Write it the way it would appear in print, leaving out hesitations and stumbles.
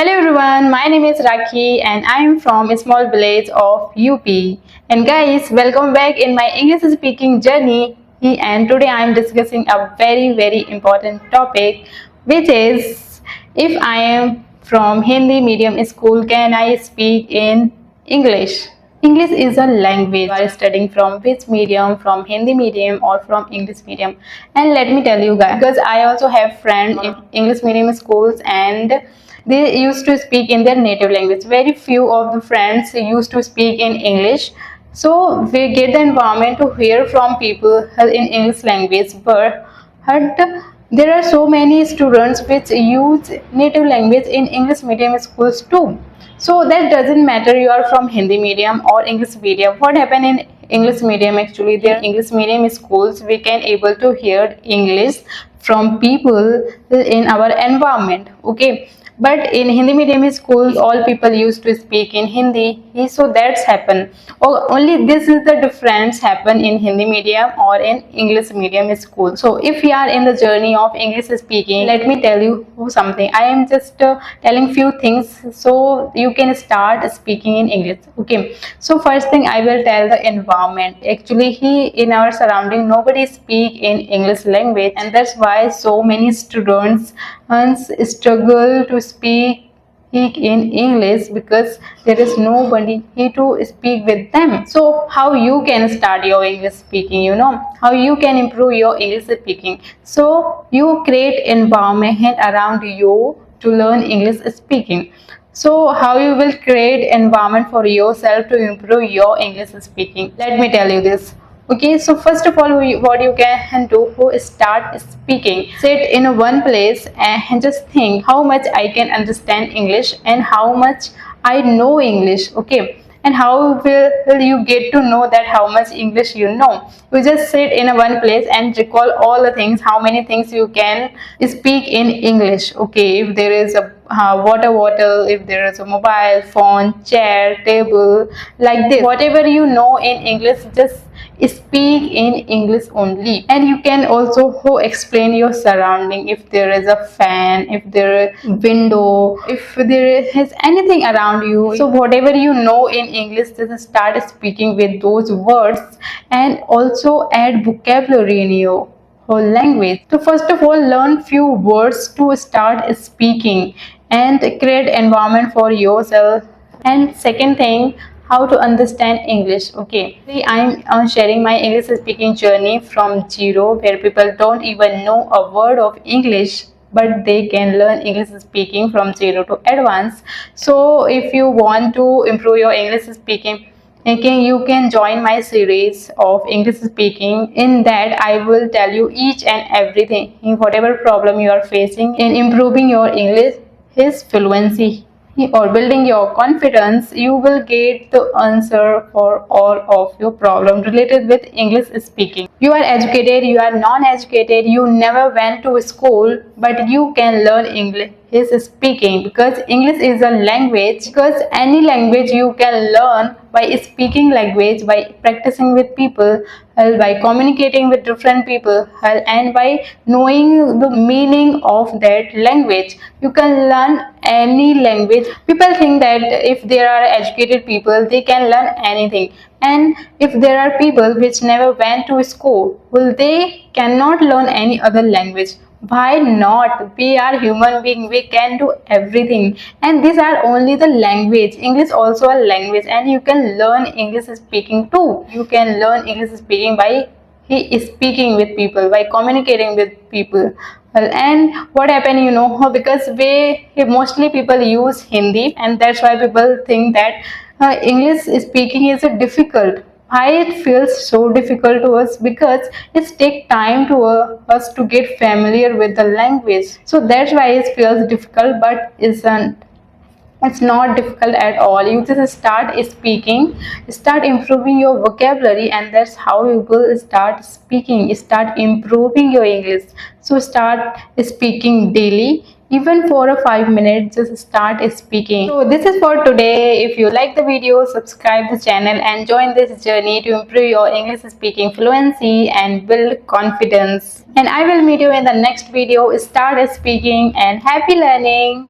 Hello everyone, my name is Rakhi and I am from a small village of UP. And guys, welcome back in my English speaking journey. And today I am discussing a very important topic, which is if I am from Hindi medium school, can I speak in English? English is a language. You are studying from which medium, from Hindi medium or from English medium. And let me tell you guys, because I also have friends in English medium schools and they used to speak in their native language. Very few of the friends used to speak in English. So we get the environment to hear from people in English language, but there are so many students which use native language in English medium schools too. So that doesn't matter you are from Hindi medium or English medium. What happened in English medium, actually there English medium schools we can able to hear English from people in our environment. Okay, but in Hindi medium schools all people used to speak in Hindi, so that's happen. Only this is the difference happen in Hindi medium or in English medium school. So if you are in the journey of English speaking, let me tell you something. I am just telling few things so you can start speaking in English. Okay, so first thing I will tell the environment. Actually in our surrounding nobody speak in English language, and that's why so many students struggle to speak in English because there is nobody here to speak with them. So how you can start your English speaking, how you can improve your English speaking? So you create environment around you to learn English speaking. So how you will create environment for yourself to improve your English speaking? Let me tell you this. Okay, so first of all what you can do to start speaking, sit in one place and just think how much I can understand English and how much I know English. Okay, and how will you get to know that how much English you know? You just sit in one place and recall all the things, how many things you can speak in English. Okay, if there is a water bottle, if there is a mobile phone, chair, table, like this, whatever you know in English, just speak in English only. And you can also explain your surrounding. If there is a fan, if there is window, if there is anything around you, so whatever you know in English, just start speaking with those words and also add vocabulary in your whole language. So first of all, learn few words to start speaking and create environment for yourself. And second thing, how to understand English. Okay, I'm sharing my English speaking journey from zero, where people don't even know a word of English, but they can learn English speaking from zero to advanced. So if you want to improve your English speaking, you can join my series of English speaking. In that I will tell you each and everything, whatever problem you are facing in improving your English is fluency or building your confidence, you will get the answer for all of your problem related with English speaking. You are educated, you are non-educated, you never went to school, but you can learn English speaking, because English is a language. Because any language you can learn by speaking language, by practicing with people, by communicating with different people, and by knowing the meaning of that language. You can learn any language. People think that if there are educated people, they can learn anything, and if there are people which never went to school, well, they cannot learn any other language. Why not? We are human being, we can do everything, and these are only the language. English also a language, and you can learn English speaking too. You can learn English speaking by speaking with people, by communicating with people. Well, and what happened, because mostly people use Hindi, and that's why people think that English speaking is difficult. Why it feels so difficult to us? Because it takes time to us to get familiar with the language. So that's why it feels difficult, but it's not difficult at all. You just start speaking, start improving your vocabulary, and that's how you will start speaking, start improving your English. So start speaking daily, even for a 5 minutes, just start speaking. So this is for today. If you like the video, subscribe the channel and join this journey to improve your English speaking fluency and build confidence. And I will meet you in the next video. Start speaking and happy learning.